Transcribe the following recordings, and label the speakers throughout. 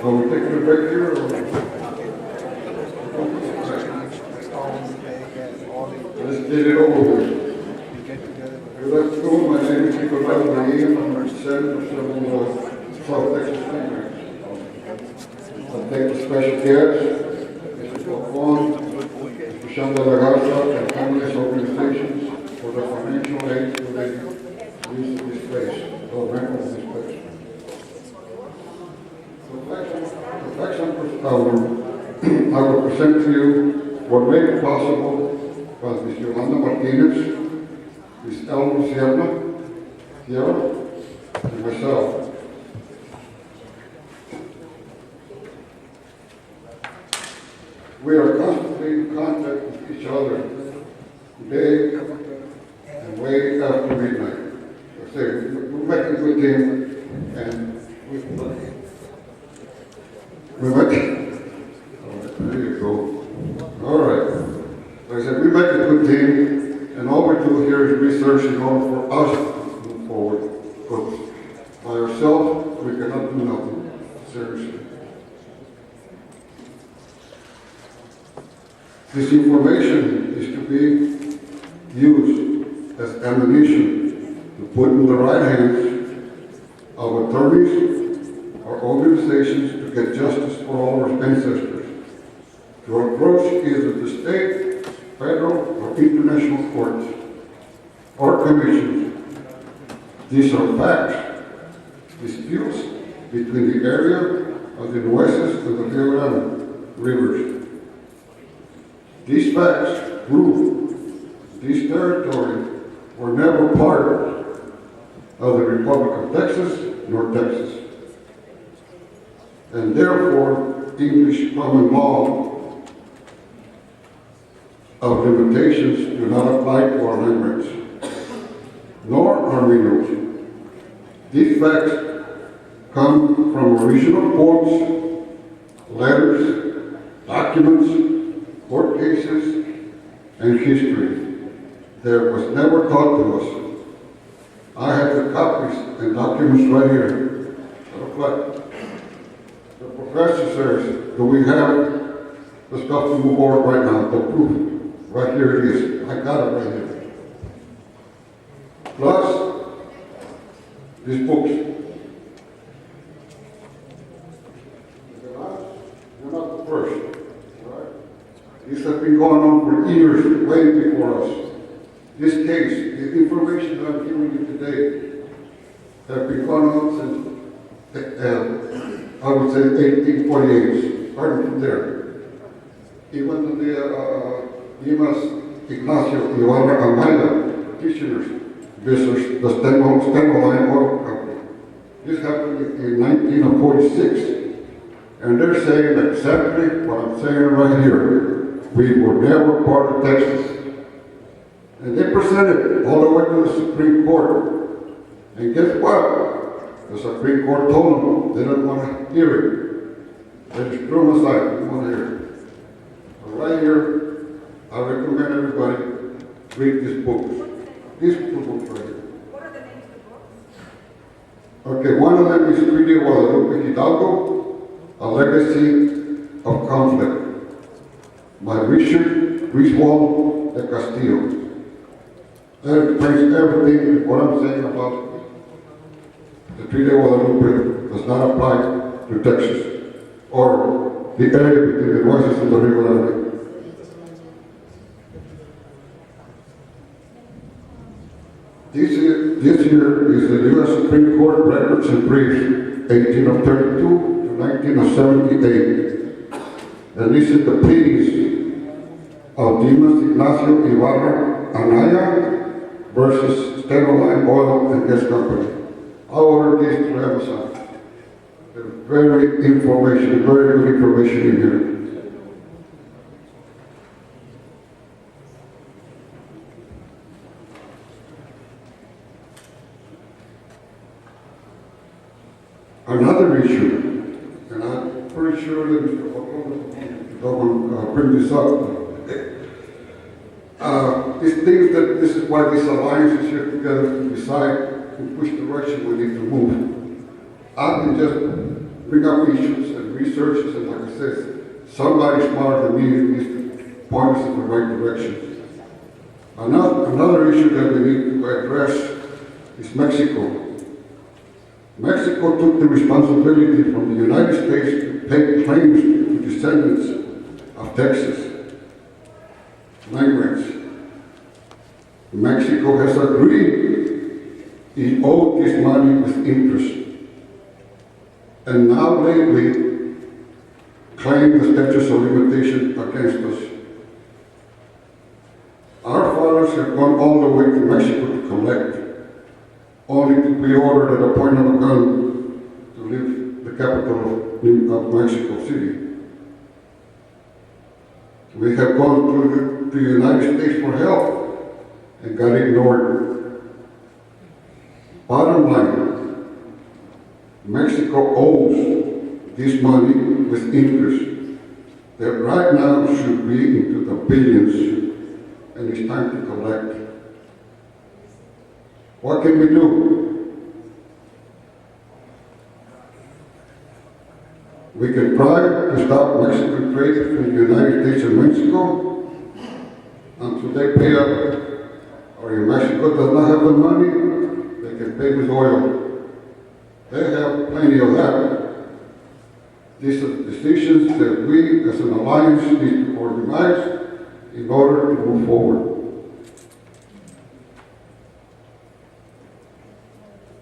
Speaker 1: Are we taking a break here? Or? Let's get it over with. Good afternoon. My name is Nicolás Marín. I'm the Senate of South Texas Congress. I thank the special guests, Mr. Falcon, Mr. Sean de la Garza, and families organizations for the financial aid to the use of this place, or rental of this place. I will present to you what made it possible was Ms. Yolanda Martinez, Ms. Elma Sierra, and myself. We are constantly in contact with each other, day and way after midnight. I say, we're making a good team, and we're making, there you go. All right. Like I said, we make a good team, and all we do here is research in order for us to move forward. Because by ourselves, we cannot do nothing. Seriously. This information is to be used as ammunition to put in the right hands of attorneys or organizations to get justice for all our ancestors, to approach either the state, federal, or international courts or commissions. These are facts, disputes between the area of the Nueces and the Rio Grande rivers. These facts prove these territories were never part of the Republic of Texas nor Texas. And therefore, English common law of limitations do not apply to our land rights, nor our minerals. These facts come from original quotes, letters, documents, court cases, and history that was never taught to us. I have the copies and documents right here. The professor says, do we have the stuff to move forward right now? The proof. Right here it is. I got it right here. Plus, these books. You're not the first. This has been going on for years, way before us. This case, the information that I'm giving you today, has been going on since, I would say, 1848, starting from there. Even the Dimas Ignacio Ibarra Amaya petitioners, visitors, the Steno Line Oil Company. This happened in 1946, and they're saying exactly what I'm saying right here. We were never part of Texas. And they presented it all the way to the Supreme Court. And guess what? The Supreme Court told them they didn't want to hear it. They just threw them aside. They didn't want to hear it. So right here, I recommend everybody read this book. These two books right here.
Speaker 2: What are the names of the books?
Speaker 1: Okay, one of them is Treaty of Guadalupe Hidalgo, A Legacy of Conflict, by Richard Griswold de Castillo. That explains everything what I'm saying about the Treaty of Guadalupe does not apply to Texas or the area between the Nueces and the Rio Grande. This year is the U.S. Supreme Court Records and Briefs, 1832 to 1978. And this is the pleadings of Dimas Ignacio Ibarra Anaya versus Steno Line Oil and Gas Company. I ordered these to Amazon. There's very good information in here. Another issue, and I'm pretty sure that Mr. Falcon will bring this up. These things that this is why this alliance is here together to decide in which direction we need to move. I can just bring up issues and researches, and like I said, somebody smarter than me needs to point us in the right direction. Another issue that we need to address is Mexico. Mexico took the responsibility from the United States to pay claims to descendants of Texas migrants. Mexico has agreed it owed this money with interest, and now lately claimed the statute of limitation against us. Our fathers have gone all the way to Mexico to collect, only to be ordered at a point of a gun to leave the capital of Mexico City. We have gone to the United States for help and got ignored. Bottom line, Mexico owes this money with interest that right now should be into the billions, and it's time to collect. What can we do? We can try to stop Mexican trade between the United States and Mexico until they pay up. Or if Mexico does not have the money, they can pay with oil. They have plenty of that. These are decisions that we as an alliance need to organize in order to move forward.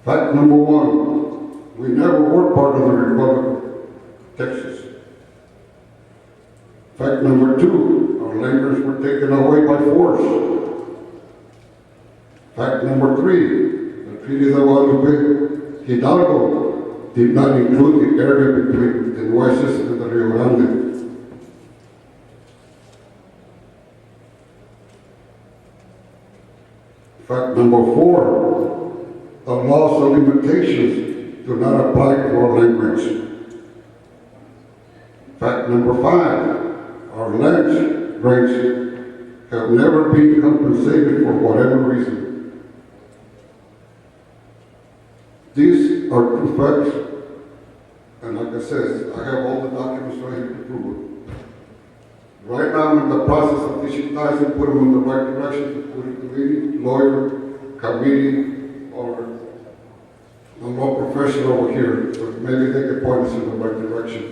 Speaker 1: Fact number one, we never were part of the Republic of Texas. Fact number two, our lands were taken away by force. Fact number three, the Treaty of Guadalupe Hidalgo did not include the area between the Nueces and the Rio Grande. Fact number four, the laws of limitations do not apply to our land grants. Fact number five, our land grants have never been compensated for whatever reason. These are true facts, and like I said, I have all the documents right here to prove it. Right now, I'm in the process of digitizing, put them in the right direction, to put it to any lawyer, committee, or a law professional over here, so maybe they can point us in the right direction.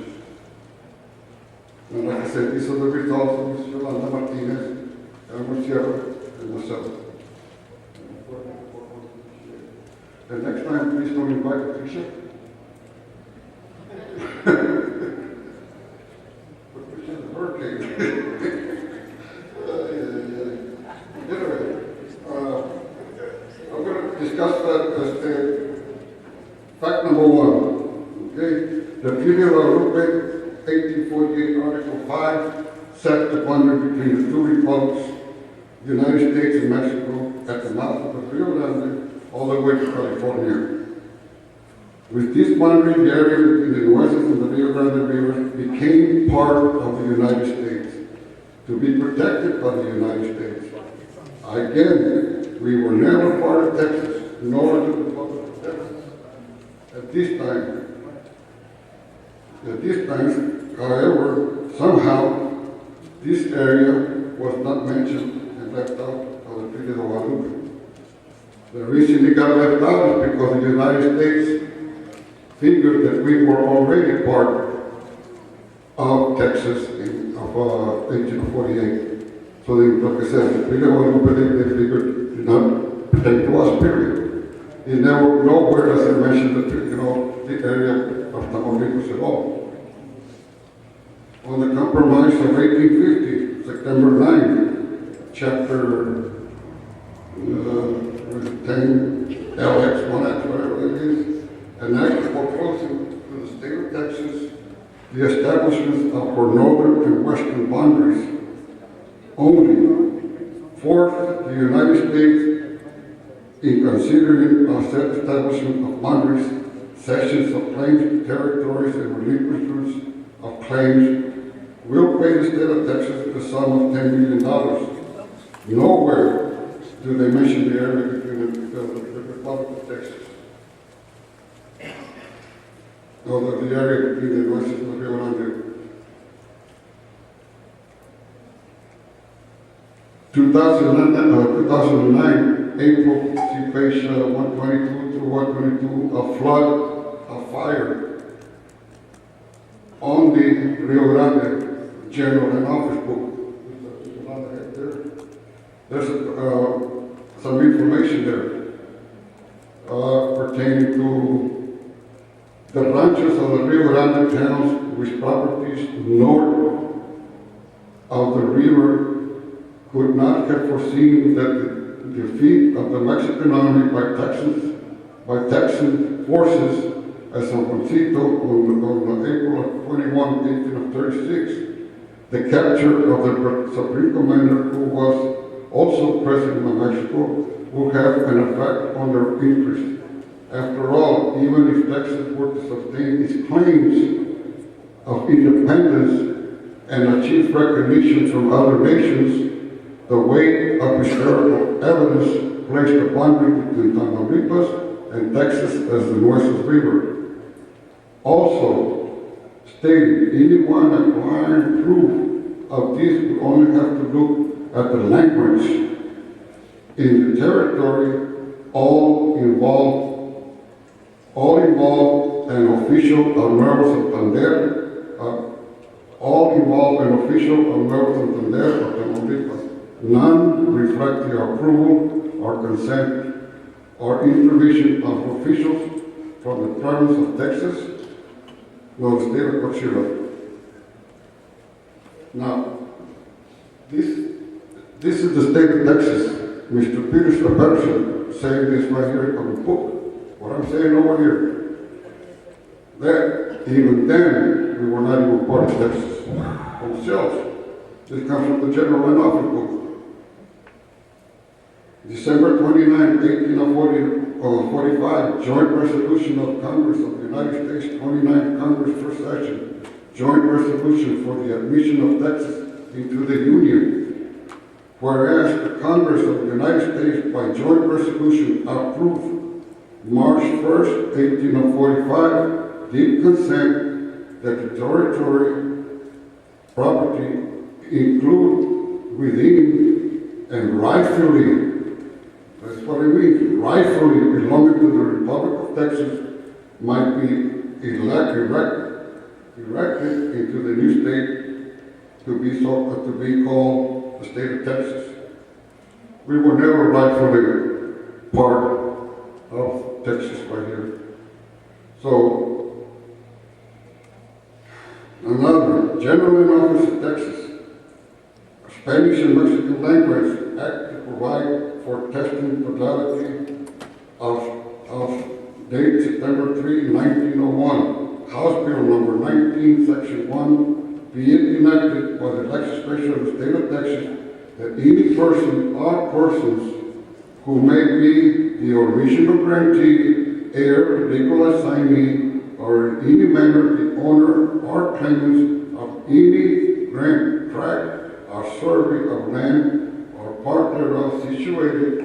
Speaker 1: And like I said, these are the results of Ms. Yolanda Martinez, Elmer Sierra, and myself. And next time, please don't invite Patricia. Patricia's a hurricane. Anyway, I'm going to discuss that fact number one. Okay, the Treaty of Guadalupe, 1848, Article 5, set the boundary between the two republics, the United States and Mexico, at the mouth of the Rio Grande, all the way to California. With this boundary, the area between the Nueces and the Rio Grande River became part of the United States, to be protected by the United States. Again, we were never part of Texas, nor the Republic of Texas. At this time, however, somehow, this area was not mentioned and left out of the Treaty of Guadalupe. The reason it got left out is because the United States figured that we were already part of Texas of 1848. So they, like I said, the Treaty of Guadalupe, they figured did not pertain to us, period. It never, nowhere does it mention the area of Tamaulipas at all. On the Compromise of 1850, September 9, Chapter 10, LX1X, whatever it is, an act foreclosing to the state of Texas the establishment of our northern and western boundaries only. Fourth, the United States, in considering a set establishment of boundaries, cessions of claims, territories, and relinquishments of claims, will pay the state of Texas the sum of $10 million. Nowhere do they mention the area between the Republic of Texas. of the area between the Nueces and the Rio Grande. 2009, April, see page 122 through 122, a flood, a fire on the Rio Grande General and Office Book. There's some information there pertaining to the ranches of the Rio Grande towns with properties north of the river could not have foreseen that the defeat of the Mexican army by Texan forces at San Juancito on April of 21, 1836, the capture of the Supreme Commander, who was also President of Mexico, would have an effect on their interest. After all, even if Texas were to sustain its claims of independence and achieve recognition from other nations, the weight of historical evidence placed the boundary between Tamaulipas and Texas as the Nueces River. Also stated, anyone acquiring proof of this would only have to look at the language in the territory, all involved an official of Nuevo Santander, of Tamaulipas. None reflect the approval or consent or intervention of officials from the province of Texas nor the state of Coahuila. Now, this is the state of Texas. Mr. Peter Patterson saying this right here on the book. What I'm saying over here, that even then we were not even part of Texas themselves. This comes from the General and Office book. December 29, 1845, Joint Resolution of Congress of the United States, 29th Congress, First Session, Joint Resolution for the admission of Texas into the Union. Whereas the Congress of the United States, by joint resolution, approved March 1st, 1845, did consent that the territory property include within and rightfully, that's what it means, rightfully belonging to the Republic of Texas, might be erected into the new state to be called the state of Texas. We were never rightfully part of Texas right here. So, another, General in Office of Texas, Spanish and Mexican Language Act to provide for testing fidelity of date September 3, 1901, House Bill number 19, Section 1, be it enacted by the legislature of the state of Texas that any person or persons who may be the original grantee, heir, legal assignee, or in any manner the owner or claimant of any grant, tract, or survey of land or part thereof situated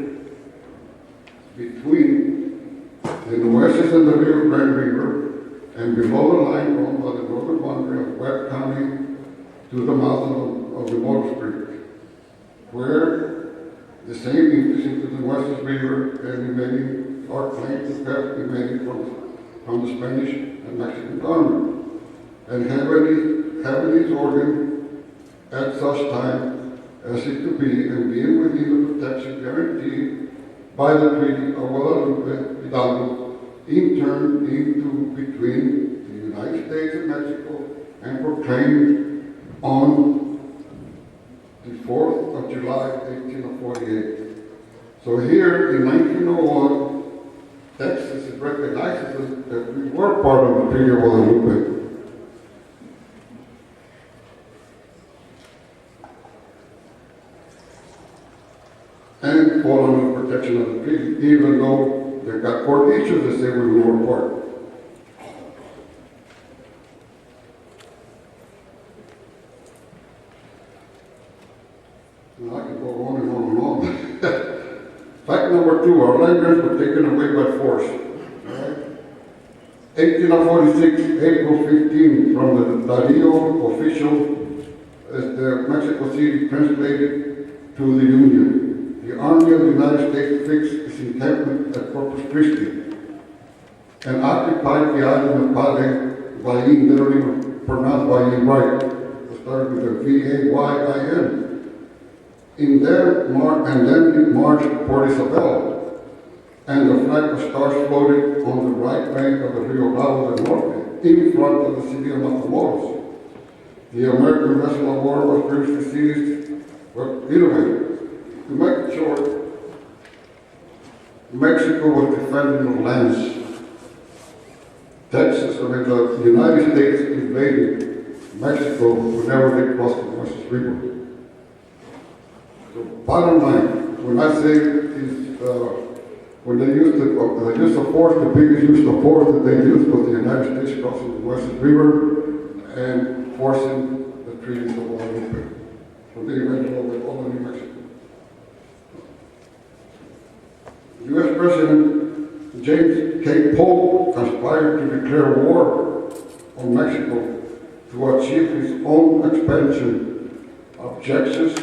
Speaker 1: between the Nueces and the Rio Grande River and below the line owned by the northern boundary of Webb County to the mouth of the Motor Street, where the same enters into the Nueces River and remaining or claims to have remaining from the Spanish and Mexican government, and having its organ at such time as it to be and being within the protection guaranteed by the Treaty of Guadalupe Hidalgo, in turn into between the United States and Mexico, and proclaimed on the 4th of July, 1848. So here in 1901, Texas recognizes that we were part of the Treaty of Guadalupe. And fall under the protection of the treaty, even though they got court issues that say we were part. Now I can go on and on and on. Fact number 2, our land grants were taken away by force. All right? 1846, April 15, from the Darío official, Mexico City translated to the Union. The Army of the United States fixed its encampment at Corpus Christi and occupied the island of Vayin, literally pronounced Vayin right. It started with a V-A-Y-I-N. And then it marched to Port Isabel, and the flag of stars floated on the right bank of the Rio Bravo del Norte, in front of the city of Matamoros. The American vessel of war was previously seized. Well, anyway, to make it short, Mexico was defending the lands. Texas, the United States invaded Mexico whenever they crossed the Nueces River. So bottom line, when I say is, when they used the use of force, the biggest use of force that they used was the United States crossing the Nueces River and forcing the treaties of Guadalupe. So they went all of New Mexico. U.S. President James K. Polk conspired to declare war on Mexico to achieve his own expansion objectives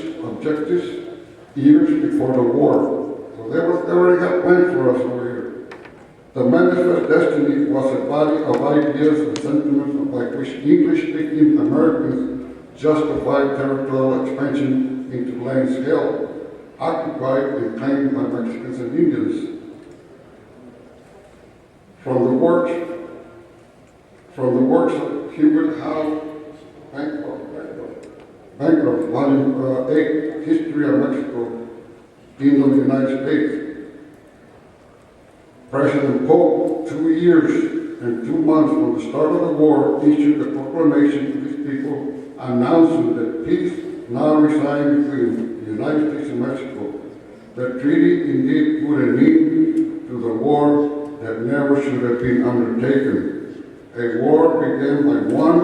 Speaker 1: years before the war. So they already got planned for us over here. The manifest destiny was a body of ideas and sentiments by which English-speaking Americans justified territorial expansion into lands held, occupied and claimed by Mexicans and Indians. From the works of Hubert Howe, Bancroft, Volume 8, History of Mexico, Dean of the United States. President Polk, 2 years and 2 months from the start of the war, issued a proclamation to his people announcing that peace now resided between the United States and Mexico. The treaty indeed put an end to the war that never should have been undertaken. A war began by one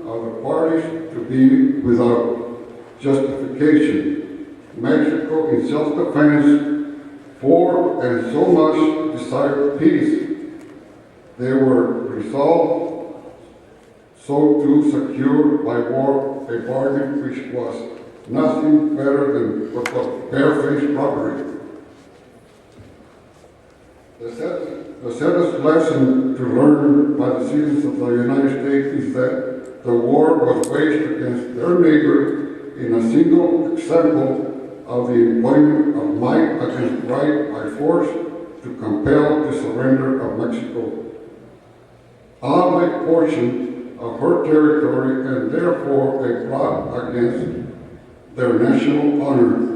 Speaker 1: of the parties to be without justification. Mexico, in self-defense, for and so much desired peace. They were resolved so to secure by war a bargain which was nothing better than what was barefaced robbery. The saddest lesson to learn by the citizens of the United States is that the war was waged against their neighbor in a single example of the employment of might against right by force to compel the surrender of Mexico, a portion of her territory, and therefore a plot against their national honor.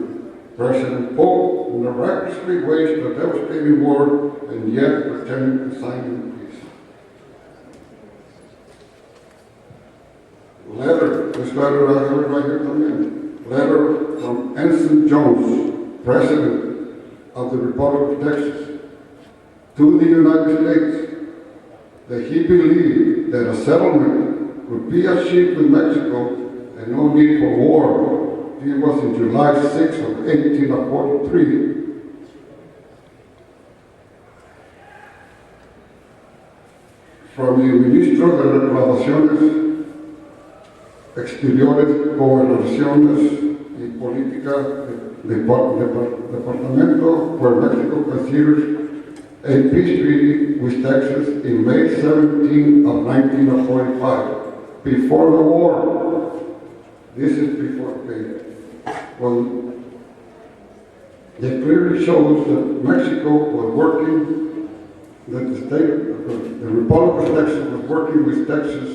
Speaker 1: President Polk miraculously waged a devastating war and yet pretended to sign peace. This letter I have it right here coming. Letter from Ensign Jones, President of the Republic of Texas, to the United States, that he believed that a settlement would be achieved with Mexico and no need for war. It was in July 6 of 1843. From the Ministro de Relaciones Exteriores, Gobernaciones y Política Departamento, where Mexico considers a peace treaty with Texas in May 17 of 1945, before the war. This is before the well, it clearly shows that Mexico was working, that the state, the Republic of Texas was working with Texas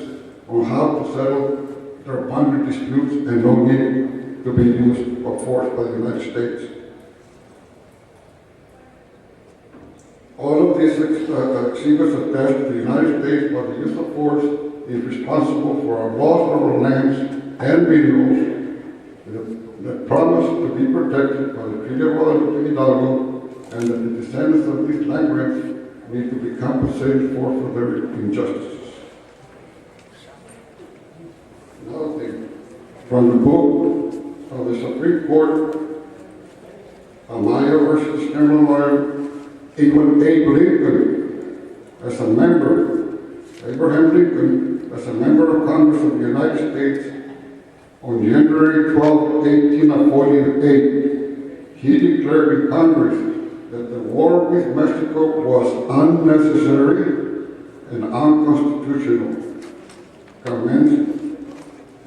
Speaker 1: on how to settle their boundary disputes and no need to be used of force by the United States. All of these exhibits attest to the United States, by the use of force, is responsible for our loss of our lands and minerals that promise to be protected by the Treaty of Guadalupe Hidalgo, and that the descendants of these land grants need to be compensated for their injustices. Another thing, from the book of the Supreme Court, Amaya versus Cameron Lawyer, even Abe Lincoln, as a member Abraham Lincoln, as a member of Congress of the United States, on January 12, 1848, he declared in Congress that the war with Mexico was unnecessary and unconstitutional, commenced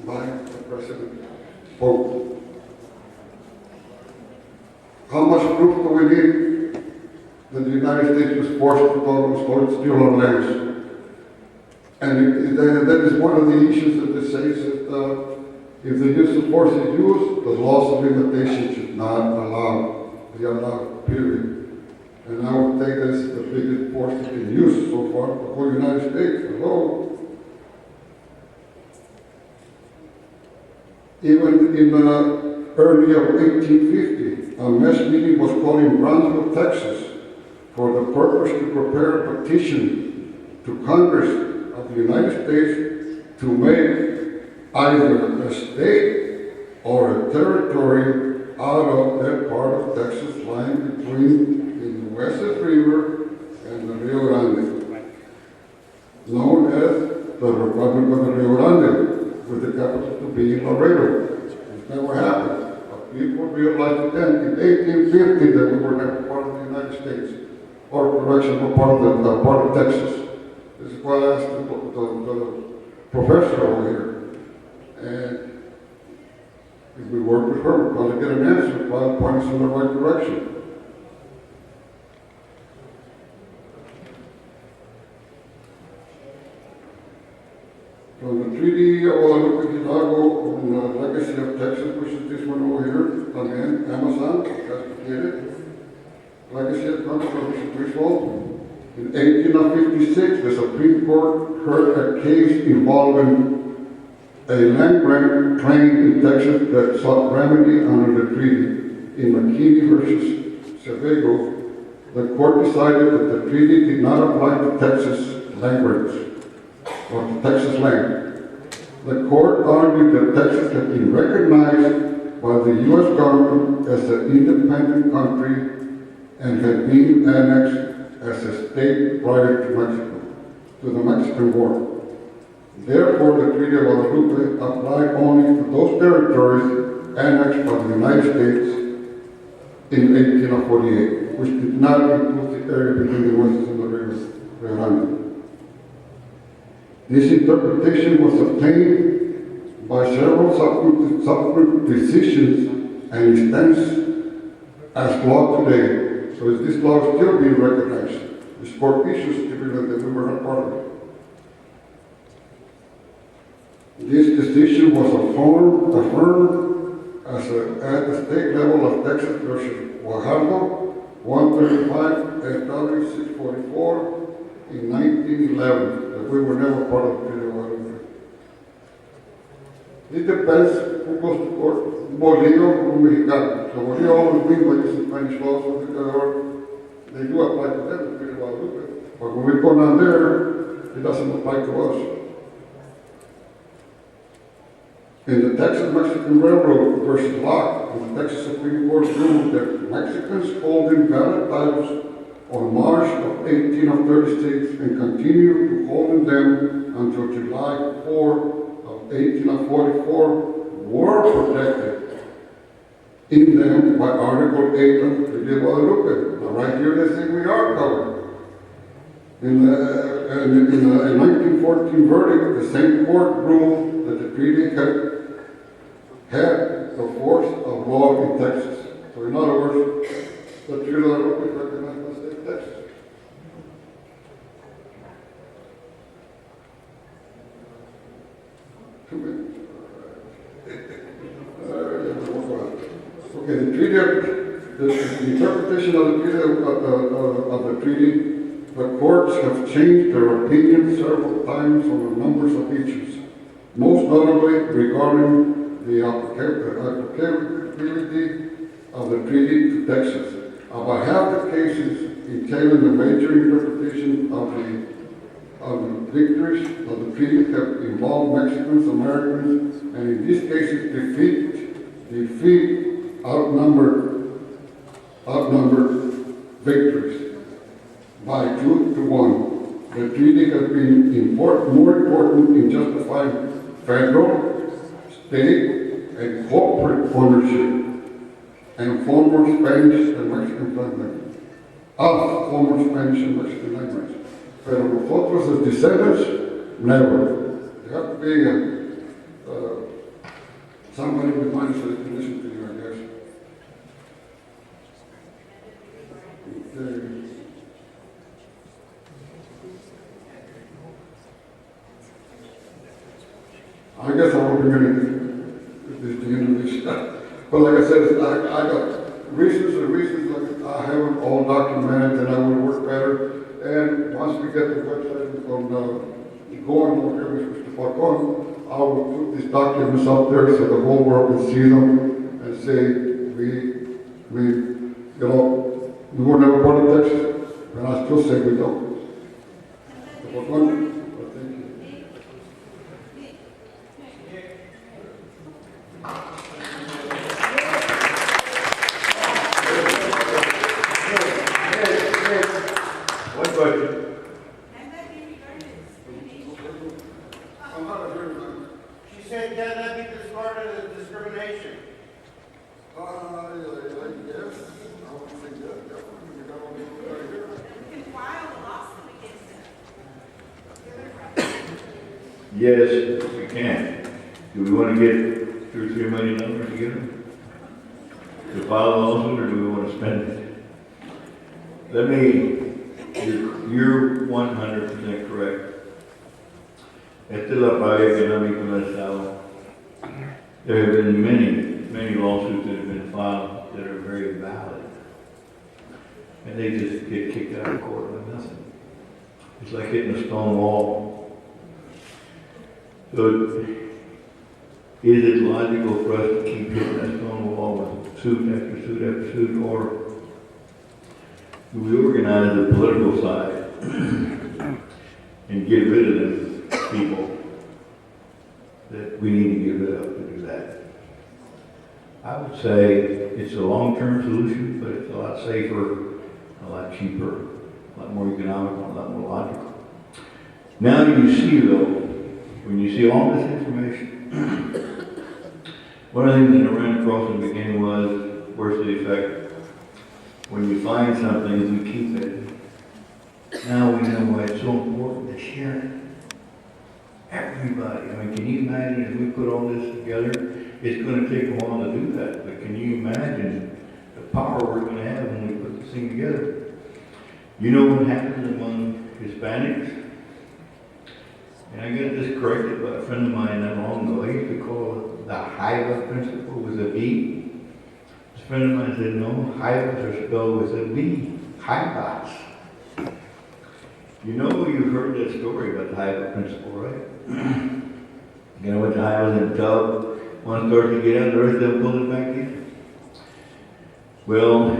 Speaker 1: by the President. Quote. How much proof do we need that the United States was forced to steal our lands? And that is one of the issues that they say is that if the use of force is used, the laws of limitation should not be allowed, period. And I would think this is the biggest force that can use so far, the whole United States. Hello? Even in early of 1850, a mass meeting was called in Brownsville, Texas, for the purpose to prepare a petition to Congress of the United States to make either a state or a territory out of that part of Texas lying between the Nueces River and the Rio Grande, known as the Republic of the Rio Grande, with the capital to be in Laredo. It never happened. But people realized then in 1850 that we were never part of the United States, or correction, we're part of Texas. This is why I asked the professor over here. And if we work with her, we're going to get an answer by pointing us in the right direction. From the Treaty of Guadalupe Hidalgo on the Legacy of Texas, which is this one over here, again, Amazon, that's located. Legacy of Controversial Threshold. In 1856, the Supreme Court heard a case involving a land grant claim in Texas that sought remedy under the treaty. In McKinney versus Sevego, the court decided that the treaty did not apply to Texas land grants or to Texas land. The court argued that Texas had been recognized by the U.S. government as an independent country and had been annexed as a state prior to Mexico, to the Mexican War. Therefore, the Treaty of Guadalupe applied only to those territories annexed by the United States in 1848, which did not include the area between the Nueces and the Rio Grande. This interpretation was obtained by several subsequent decisions and it stands as law today. So is this law still being recognized? This court issues stipulate that we were not part of it. This decision was affirmed at the state level of Texas versus Guajardo, 135 SW 644 in 1911, that we were never part of the Treaty of Guadalupe. It depends who goes to court, Bolillo or Mexicano. So Bolillo always wins by using Spanish laws, they do apply to them, the Treaty of Guadalupe. But when we go down there, it doesn't apply to us. In the Texas-Mexican Railroad versus Locke, the Texas Supreme Court ruled that Mexicans holding valid titles on March of 1836 and continued to holding them until July 4 of 1844 were protected in them by Article 8 of the Treaty of Guadalupe. Now right here they say we are covered. In the 1914 verdict, the same court ruled that the treaty had the force of law in Texas. So in other words, the Treaty of Guadalupe is recognized by the state of Texas. Okay, the interpretation of the treaty, the courts have changed their opinion several times on a number of issues, most notably regarding the applicability of the treaty to Texas. About half the cases entailing the major interpretation of the victories of the treaty have involved Mexicans, Americans, and in these cases defeat outnumbered victories by 2 to 1. The treaty has been more important in justifying federal, state, and corporate ownership and former Spanish and Mexican language, of former Spanish and Mexican language. Pero nosotros, as descendants, never. There have to be somebody with minds that can listen to you, I guess. Okay. I guess I won't be getting the end of this. But like I said, I got reasons like I have them all documented and I will work better. And once we get the website on going over here with Mr. Falcon, I will put these documents up there so the whole world can see them and say we were never born in Texas, and I still say we don't. Mr. Falcon, well, thank you.
Speaker 3: One question.
Speaker 4: She said, can that be discarded as discrimination?
Speaker 1: Yes, I would think that, definitely. We got all these right here.
Speaker 2: You can file a lawsuit against them.
Speaker 3: Yes, we can. Do we want to get $2 or $3 million to get them? To file a lawsuit, or do we want to spend it? You're 100% correct. Esta es la paga económica del Estado. There have been many lawsuits that have been filed that are very valid. And they just get kicked out of court with nothing. It's like hitting a stone wall. So, is it logical for us to keep hitting that stone wall with suit after suit after suit, or do we organize the political side and get rid of them people that we need to get rid of to do that? I would say it's a long-term solution, but it's a lot safer, a lot cheaper, a lot more economical, a lot more logical. Now you see, though, when you see all this information, one of the things that I ran across in the beginning was, worse to the effect, when you find something, you keep it. Now we know why it's so important to share it. Everybody, I mean, can you imagine if we put all this together? It's going to take a while to do that, but can you imagine the power we're going to have when we put this thing together? You know what happens among Hispanics? And I got this corrected by a friend of mine not long ago. He used to call it the Haiba principle with a B. This friend of mine said, no, Haibas are spelled with a B. Haibas. You know, you've heard that story about the Haiba principle, right? You know what the Haibas in the tub, one starts to get out, the rest of them pull it back in. Well,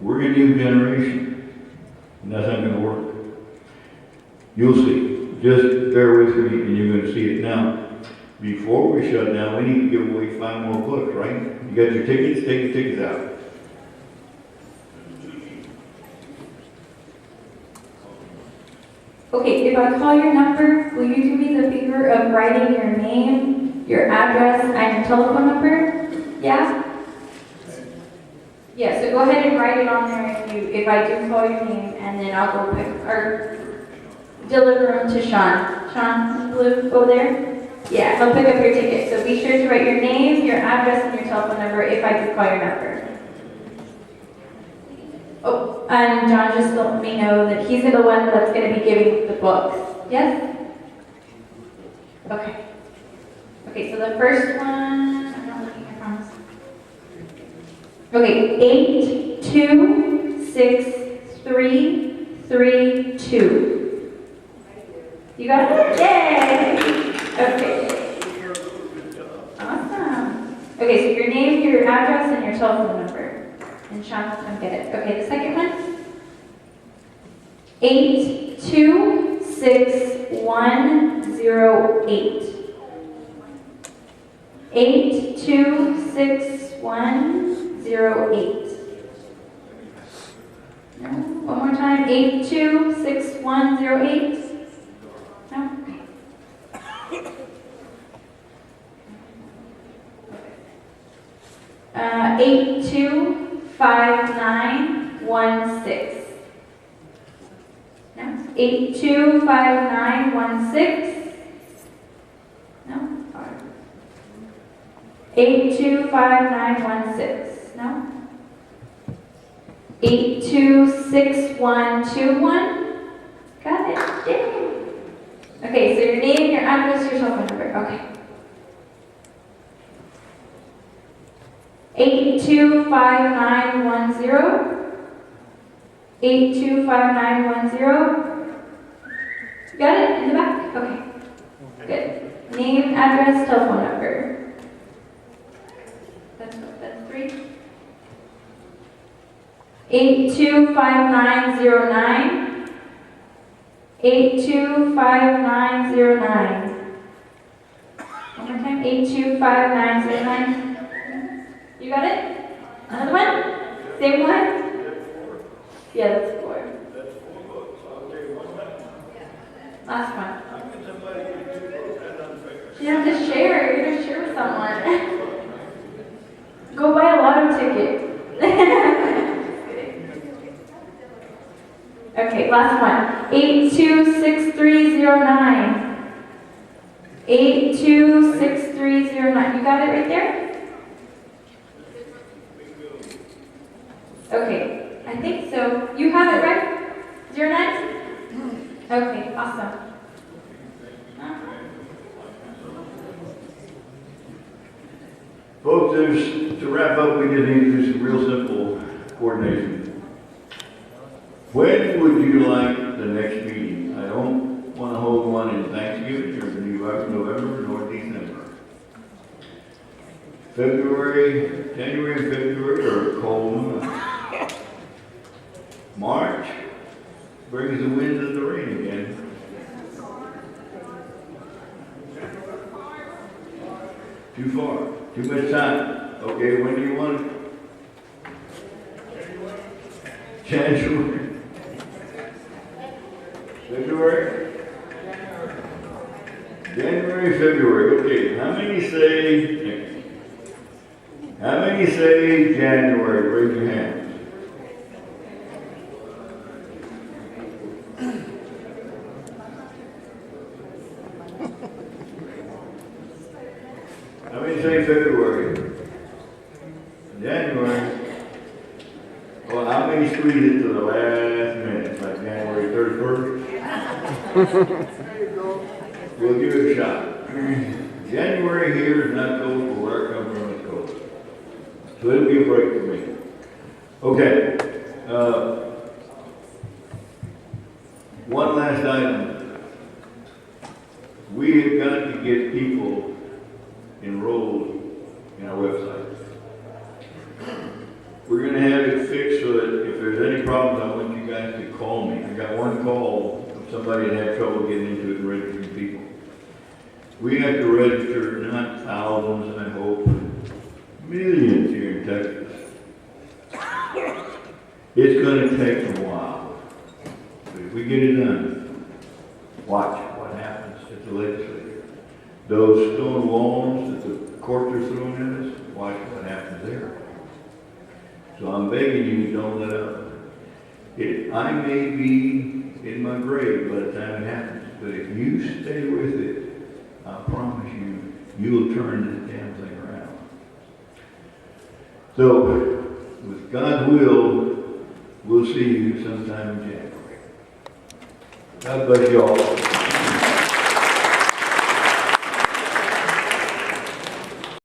Speaker 3: we're a new generation, and that's not going to work. You'll see. Just bear with me, and you're going to see it. Now, before we shut down, we need to give away 5 more books, right? You got your tickets? Take your tickets out.
Speaker 5: Okay, if I call your number, will you do me the favor of writing your name, your address, and your telephone number? Yeah? Yeah, so go ahead and write it on there if I do call your name, and then I'll go pick or deliver them to Sean. Sean in blue over there? Yeah, he'll pick up your ticket. So be sure to write your name, your address, and your telephone number if I do call your number. Oh, and John just let me know that he's the one that's going to be giving the books. Yes? Okay. Okay, so the first one, I'm not looking, I promise. Okay, 826332. You got it? Yay! Okay. Awesome. Okay, so your name, your address, and your telephone number. And Sean will come get it. Okay, the second one. 826108. 826108. No, one more time. 826108. 825916. No? 825916. No? All right. 825916. No? 826121. Got it. Yay. Okay, so your name, your address, your cell phone number. Okay. 825910. 825910. Got it? In the back? Okay. Good. Name, address, telephone number. That's 3. 825909. 825909. One more time. 825909. You got it? Another one? Same one? Yeah, that's 4. Last one. You have to share. You're going to share with someone. Go buy a lotto ticket. Okay, last one. 826309. 826309. You got it right there? Okay, I think so. You have it right? 09? Okay, awesome.
Speaker 3: Folks, to wrap up, we just need to do some real simple coordination. When would you like the next meeting? I don't want to hold one in Thanksgiving or November nor December. January and February are cold months. March brings the winds and the rain again. Too far, too much time. Okay, when do you want it? January. February? January, February. Okay, how many say January? Raise your hands. How many say February? January. Well, how many squeeze it to the last minute, like January 31st? We'll give it a shot. January here is not cold, but where I come from it's cold. So it'll be a break for me. Okay. One last item. We have got to get people enrolled in our website. We're going to have it fixed so that if there's any problems, I want you guys to call me. I got one call from somebody that had trouble getting into it and registering people. We have to register not thousands, I hope, millions here in Texas. It's going to take a while. But if we get it done, watch what happens at the legislature. Those stone walls that the courts are throwing at us, watch what happens there. So I'm begging you, don't let up. I may be in my grave by the time it happens, but if you stay with it, I promise you, you'll turn this damn thing around. So, with God's will, we'll see you sometime in January. God bless you all.